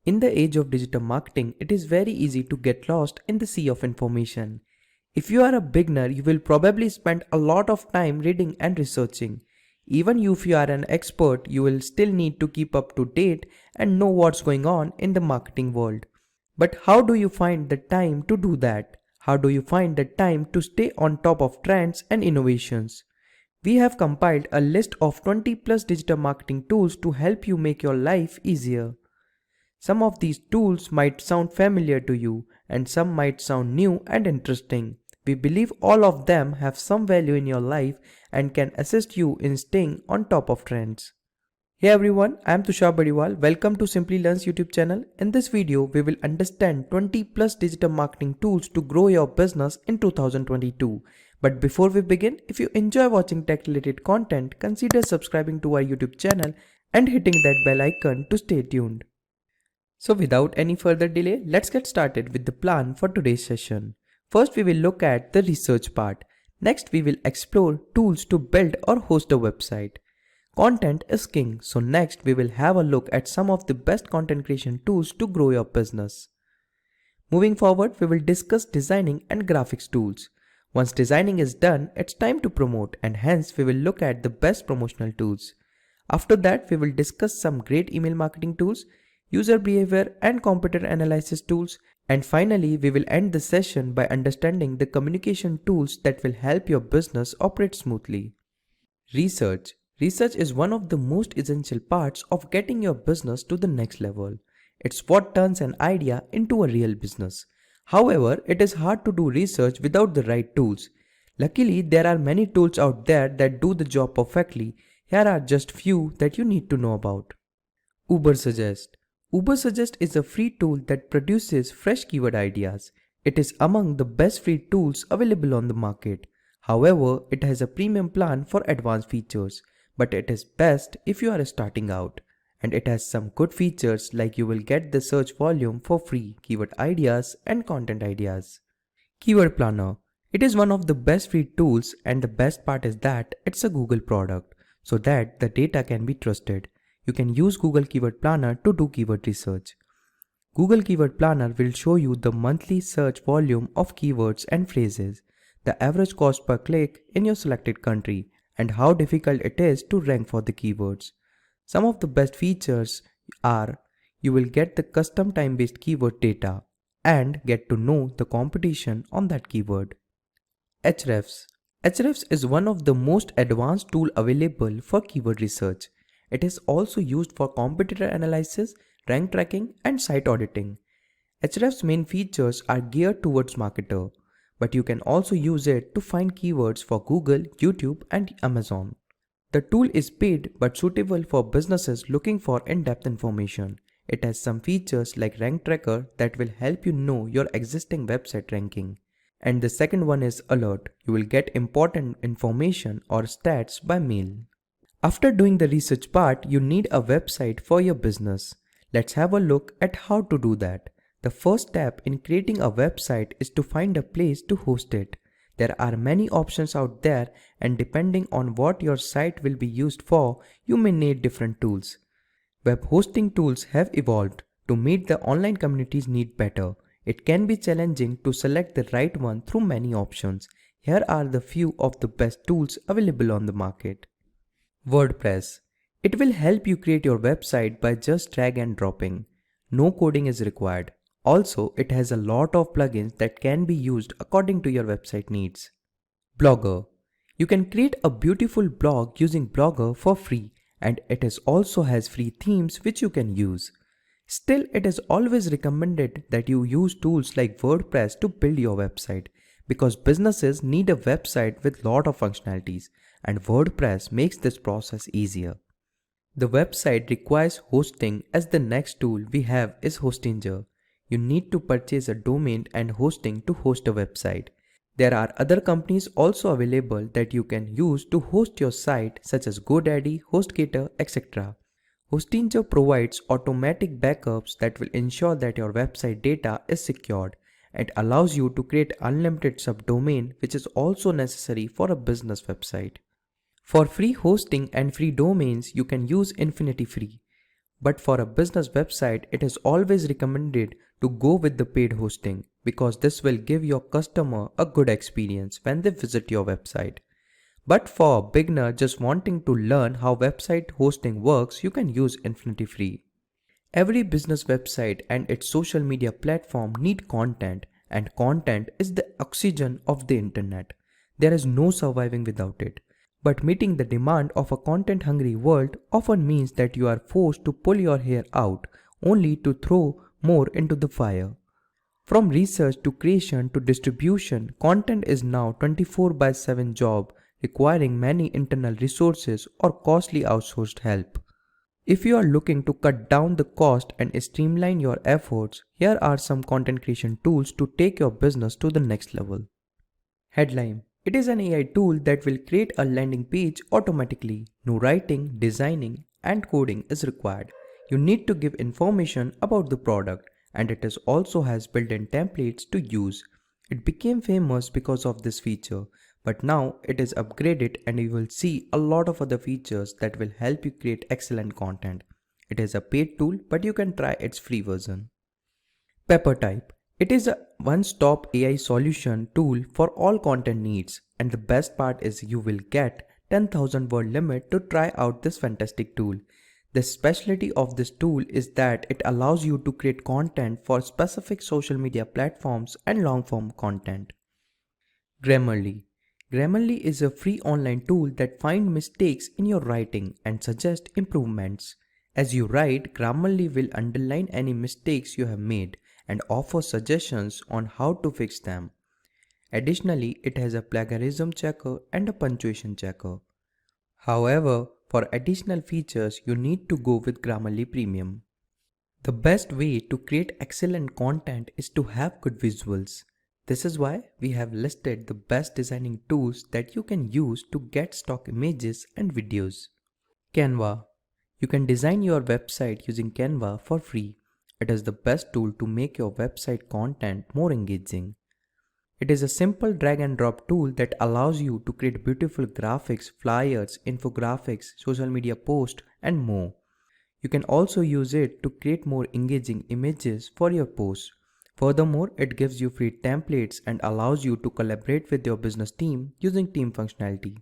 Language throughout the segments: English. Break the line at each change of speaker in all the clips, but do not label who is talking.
In the age of digital marketing, it is very easy to get lost in the sea of information. If you are a beginner, you will probably spend a lot of time reading and researching. Even if you are an expert, you will still need to keep up to date and know what's going on in the marketing world. But how do you find the time to do that? How do you find the time to stay on top of trends and innovations? We have compiled a list of 20 plus digital marketing tools to help you make your life easier. Some of these tools might sound familiar to you and some might sound new and interesting. We believe all of them have some value in your life and can assist you in staying on top of trends. Hey everyone, I am Tushar Badiwal. Welcome to Simplilearn's YouTube channel. In this video, we will understand 20 plus digital marketing tools to grow your business in 2022. But before we begin, if you enjoy watching tech related content, consider subscribing to our YouTube channel and hitting that bell icon to stay tuned. So without any further delay, let's get started with the plan for today's session. First, we will look at the research part. Next, we will explore tools to build or host a website. Content is king, so next we will have a look at some of the best content creation tools to grow your business. Moving forward, we will discuss designing and graphics tools. Once designing is done, it's time to promote, and hence we will look at the best promotional tools. After that, we will discuss some great email marketing tools, user behavior and competitor analysis tools, and finally we will end the session by understanding the communication tools that will help your business operate smoothly. Research. Research is one of the most essential parts of getting your business to the next level. It's what turns an idea into a real business. However, it is hard to do research without the right tools. Luckily, there are many tools out there that do the job perfectly. Here are just few that you need to know about. Ubersuggest. Ubersuggest is a free tool that produces fresh keyword ideas. It is among the best free tools available on the market. However, it has a premium plan for advanced features, but it is best if you are starting out. And it has some good features like you will get the search volume for free, keyword ideas and content ideas. Keyword Planner. It is one of the best free tools, and the best part is that it's a Google product, so that the data can be trusted. You can use Google Keyword Planner to do keyword research. Google Keyword Planner will show you the monthly search volume of keywords and phrases, the average cost per click in your selected country, and how difficult it is to rank for the keywords. Some of the best features are you will get the custom time-based keyword data and get to know the competition on that keyword. Hrefs. Hrefs is one of the most advanced tool available for keyword research. It is also used for competitor analysis, rank tracking, and site auditing. Hrefs' main features are geared towards marketer, but you can also use it to find keywords for Google, YouTube, and Amazon. The tool is paid but suitable for businesses looking for in-depth information. It has some features like rank tracker that will help you know your existing website ranking. And the second one is alert. You will get important information or stats by mail. After doing the research part, you need a website for your business. Let's have a look at how to do that. The first step in creating a website is to find a place to host it. There are many options out there, and depending on what your site will be used for, you may need different tools. Web hosting tools have evolved to meet the online community's need better. It can be challenging to select the right one through many options. Here are the few of the best tools available on the market. Wordpress. It will help you create your website by just drag and dropping. No coding is required. Also, it has a lot of plugins that can be used according to your website needs. Blogger. You can create a beautiful blog using Blogger for free, and it also has free themes which you can use. Still, it is always recommended that you use tools like WordPress to build your website, because businesses need a website with lot of functionalities, and WordPress makes this process easier. The website requires hosting, as the next tool we have is Hostinger. You need to purchase a domain and hosting to host a website. There are other companies also available that you can use to host your site, such as GoDaddy, HostGator, etc. Hostinger provides automatic backups that will ensure that your website data is secured, and allows you to create unlimited subdomain, which is also necessary for a business website. For free hosting and free domains, you can use Infinity Free. But for a business website, it is always recommended to go with the paid hosting because this will give your customer a good experience when they visit your website. But for a beginner just wanting to learn how website hosting works, you can use Infinity Free. Every business website and its social media platform need content, and content is the oxygen of the internet. There is no surviving without it. But meeting the demand of a content-hungry world often means that you are forced to pull your hair out only to throw more into the fire. From research to creation to distribution, content is now 24/7 job requiring many internal resources or costly outsourced help. If you are looking to cut down the cost and streamline your efforts, here are some content creation tools to take your business to the next level. Headlime. It is an AI tool that will create a landing page automatically. No writing, designing, and coding is required. You need to give information about the product, and it is also has built-in templates to use. It became famous because of this feature, but now it is upgraded and you will see a lot of other features that will help you create excellent content. It is a paid tool, but you can try its free version. Peppertype. It is a one-stop AI solution tool for all content needs, and the best part is you will get 10,000 word limit to try out this fantastic tool. The specialty of this tool is that it allows you to create content for specific social media platforms and long-form content. Grammarly. Grammarly is a free online tool that finds mistakes in your writing and suggests improvements. As you write, Grammarly will underline any mistakes you have made and offer suggestions on how to fix them. Additionally, it has a plagiarism checker and a punctuation checker. However, for additional features, you need to go with Grammarly Premium. The best way to create excellent content is to have good visuals. This is why we have listed the best designing tools that you can use to get stock images and videos. Canva. You can design your website using Canva for free. It is the best tool to make your website content more engaging. It is a simple drag and drop tool that allows you to create beautiful graphics, flyers, infographics, social media posts, and more. You can also use it to create more engaging images for your posts. Furthermore, it gives you free templates and allows you to collaborate with your business team using team functionality.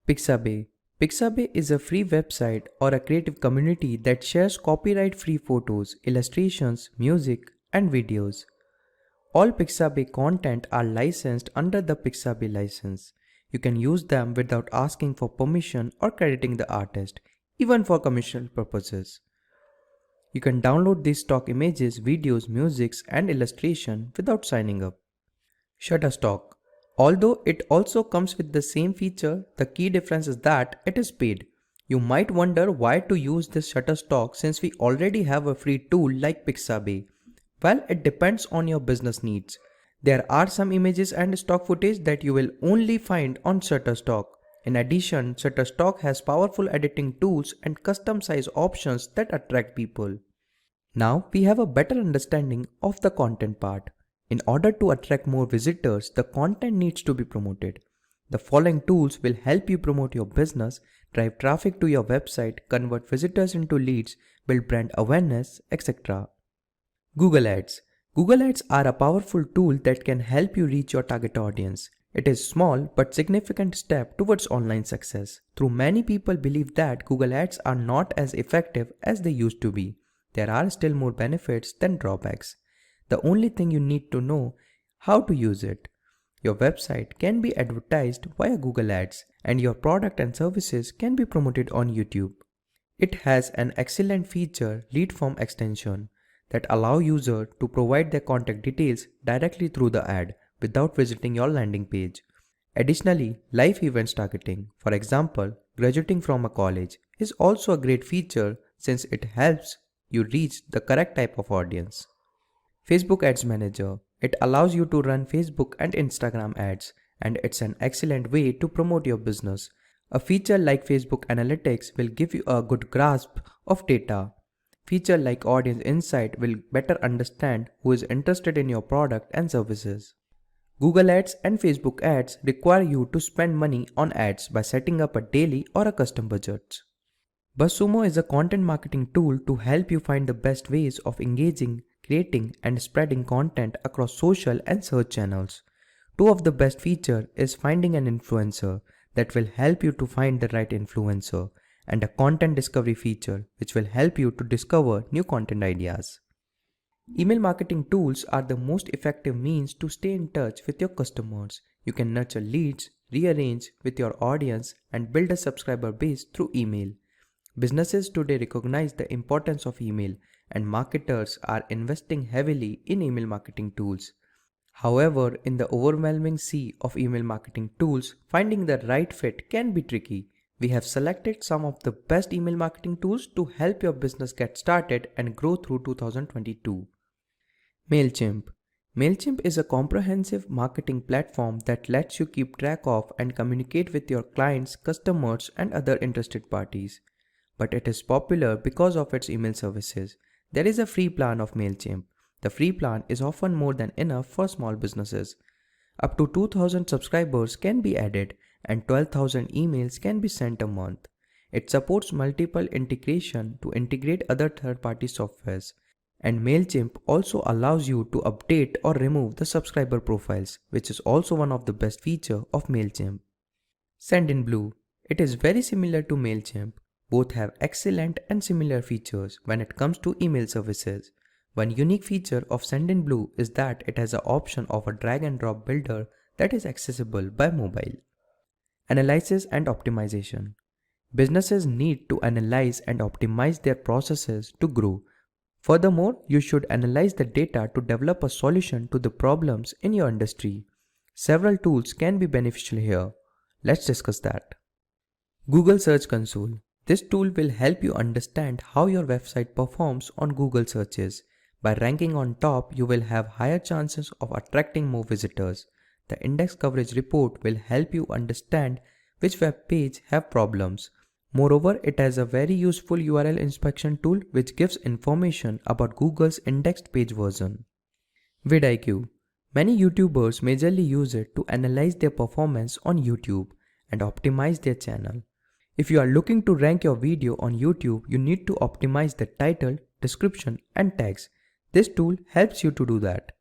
Pixabay. Pixabay is a free website or a creative community that shares copyright-free photos, illustrations, music, and videos. All Pixabay content are licensed under the Pixabay license. You can use them without asking for permission or crediting the artist, even for commercial purposes. You can download these stock images, videos, musics, and illustration without signing up. Shutterstock. Although it also comes with the same feature, the key difference is that it is paid. You might wonder why to use this Shutterstock since we already have a free tool like Pixabay. Well, it depends on your business needs. There are some images and stock footage that you will only find on Shutterstock. In addition, Shutterstock has powerful editing tools and custom size options that attract people. Now we have a better understanding of the content part. In order to attract more visitors, the content needs to be promoted. The following tools will help you promote your business, drive traffic to your website, convert visitors into leads, build brand awareness, etc. Google Ads. Google Ads are a powerful tool that can help you reach your target audience. It is a small but significant step towards online success. Though many people believe that Google Ads are not as effective as they used to be, there are still more benefits than drawbacks. The only thing you need to know how to use it. Your website can be advertised via Google Ads and your product and services can be promoted on YouTube. It has an excellent feature, lead form extension, that allow user to provide their contact details directly through the ad without visiting your landing page. Additionally, live events targeting, for example, graduating from a college, is also a great feature since it helps you reach the correct type of audience. Facebook Ads Manager. It allows you to run Facebook and Instagram ads, and it's an excellent way to promote your business. A feature like Facebook Analytics will give you a good grasp of data. Feature like Audience Insight will better understand who is interested in your product and services. Google Ads and Facebook Ads require you to spend money on ads by setting up a daily or a custom budget. Buzzsumo is a content marketing tool to help you find the best ways of engaging, creating, and spreading content across social and search channels. Two of the best features is finding an influencer that will help you to find the right influencer, and a content discovery feature which will help you to discover new content ideas. Email marketing tools are the most effective means to stay in touch with your customers. You can nurture leads, rearrange with your audience, and build a subscriber base through email. Businesses today recognize the importance of email, and marketers are investing heavily in email marketing tools. However, in the overwhelming sea of email marketing tools, finding the right fit can be tricky. We have selected some of the best email marketing tools to help your business get started and grow through 2022. Mailchimp. Mailchimp is a comprehensive marketing platform that lets you keep track of and communicate with your clients, customers, and other interested parties. But it is popular because of its email services. There is a free plan of Mailchimp. The free plan is often more than enough for small businesses. Up to 2,000 subscribers can be added and 12,000 emails can be sent a month. It supports multiple integration to integrate other third-party softwares. And Mailchimp also allows you to update or remove the subscriber profiles, which is also one of the best features of Mailchimp. Sendinblue. It is very similar to Mailchimp. Both have excellent and similar features when it comes to email services. One unique feature of Sendinblue is that it has an option of a drag and drop builder that is accessible by mobile. Analysis and optimization. Businesses need to analyze and optimize their processes to grow. Furthermore, you should analyze the data to develop a solution to the problems in your industry. Several tools can be beneficial here. Let's discuss that. Google Search Console. This tool will help you understand how your website performs on Google searches. By ranking on top, you will have higher chances of attracting more visitors. The index coverage report will help you understand which web page have problems. Moreover, it has a very useful URL inspection tool which gives information about Google's indexed page version. vidIQ. Many YouTubers majorly use it to analyze their performance on YouTube and optimize their channel. If you are looking to rank your video on YouTube, you need to optimize the title, description, and tags. This tool helps you to do that.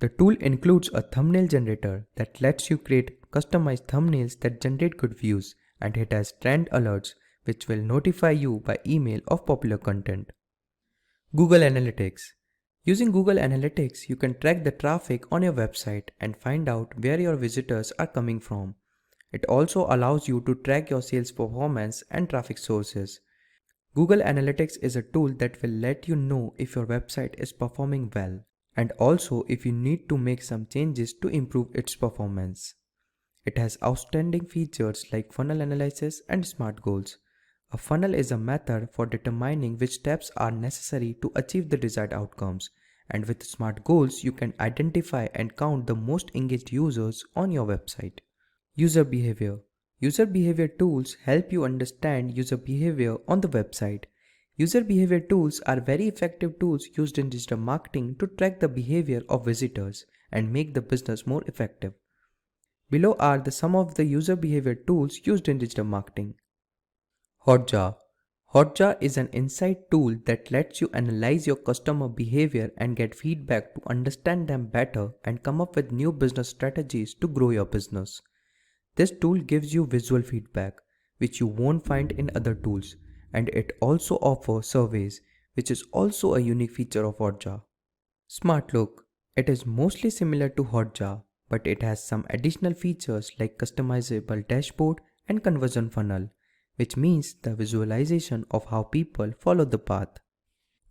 The tool includes a thumbnail generator that lets you create customized thumbnails that generate good views, and it has trend alerts which will notify you by email of popular content. Google Analytics. Using Google Analytics, you can track the traffic on your website and find out where your visitors are coming from. It also allows you to track your sales performance and traffic sources. Google Analytics is a tool that will let you know if your website is performing well, and also if you need to make some changes to improve its performance. It has outstanding features like funnel analysis and smart goals. A funnel is a method for determining which steps are necessary to achieve the desired outcomes, and with smart goals you can identify and count the most engaged users on your website. User behavior. User behavior tools help you understand user behavior on the website. User behavior tools are very effective tools used in digital marketing to track the behavior of visitors and make the business more effective. Below are some of the user behavior tools used in digital marketing. Hotjar. Hotjar is an insight tool that lets you analyze your customer behavior and get feedback to understand them better and come up with new business strategies to grow your business. This tool gives you visual feedback, which you won't find in other tools, and it also offers surveys, which is also a unique feature of Hotjar. Smartlook. It is mostly similar to Hotjar, but it has some additional features like customizable dashboard and conversion funnel, which means the visualization of how people follow the path.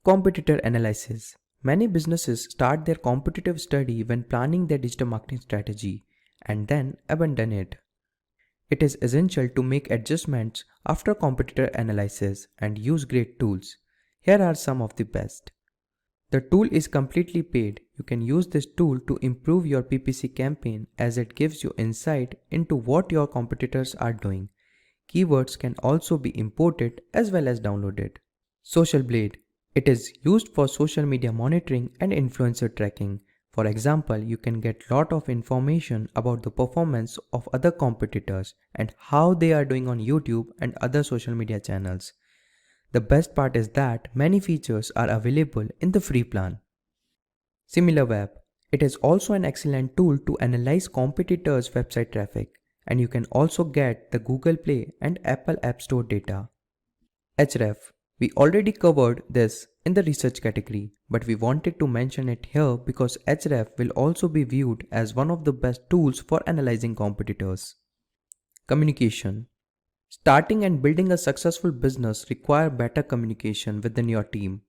Competitor analysis. Many businesses start their competitive study when planning their digital marketing strategy and then abandon it. It is essential to make adjustments after competitor analysis and use great tools. Here are some of the best. The tool is completely paid. You can use this tool to improve your PPC campaign as it gives you insight into what your competitors are doing. Keywords can also be imported as well as downloaded. Socialblade. It is used for social media monitoring and influencer tracking. For example, you can get lot of information about the performance of other competitors and how they are doing on YouTube and other social media channels. The best part is that many features are available in the free plan. Similarweb. It is also an excellent tool to analyze competitors' website traffic, and you can also get the Google Play and Apple App Store data. Href. We already covered this in the research category, but we wanted to mention it here because Href will also be viewed as one of the best tools for analyzing competitors. Communication. Starting and building a successful business require better communication within your team.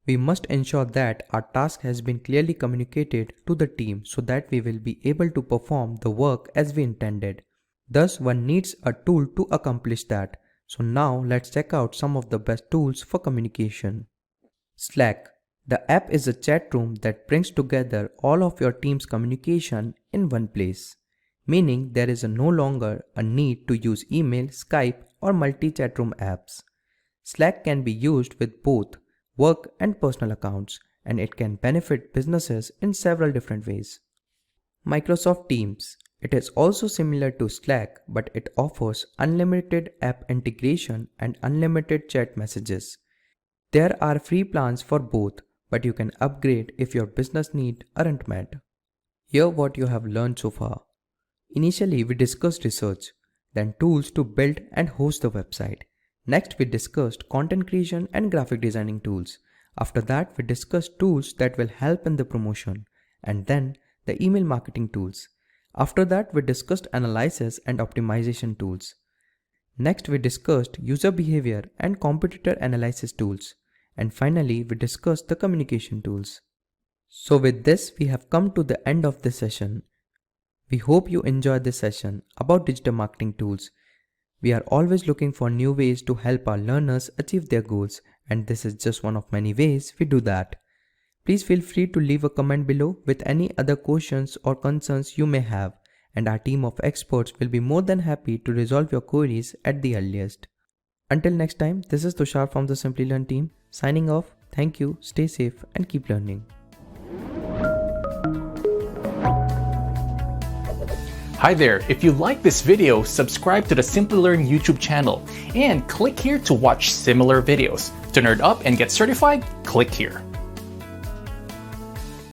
We must ensure that our task has been clearly communicated to the team so that we will be able to perform the work as we intended. Thus, one needs a tool to accomplish that. So now let's check out some of the best tools for communication. Slack. The app is a chat room that brings together all of your team's communication in one place, meaning there is no longer a need to use email, Skype, or multi-chat room apps. Slack can be used with both work and personal accounts, and it can benefit businesses in several different ways. Microsoft Teams. It is also similar to Slack, but it offers unlimited app integration and unlimited chat messages. There are free plans for both, but you can upgrade if your business needs aren't met. Here what you have learned so far. Initially we discussed research, then tools to build and host the website. Next we discussed content creation and graphic designing tools. After that we discussed tools that will help in the promotion, and then the email marketing tools. After that we discussed analysis and optimization tools. Next we discussed user behavior and competitor analysis tools. And finally we discussed the communication tools. So with this we have come to the end of this session. We hope you enjoyed this session about digital marketing tools. We are always looking for new ways to help our learners achieve their goals, and this is just one of many ways we do that. Please feel free to leave a comment below with any other questions or concerns you may have, and our team of experts will be more than happy to resolve your queries at the earliest. Until next time, this is Tushar from the Simplilearn team, signing off. Thank you, stay safe and keep learning.
Hi there, if you like this video, subscribe to the Simplilearn YouTube channel and click here to watch similar videos. To nerd up and get certified, click here.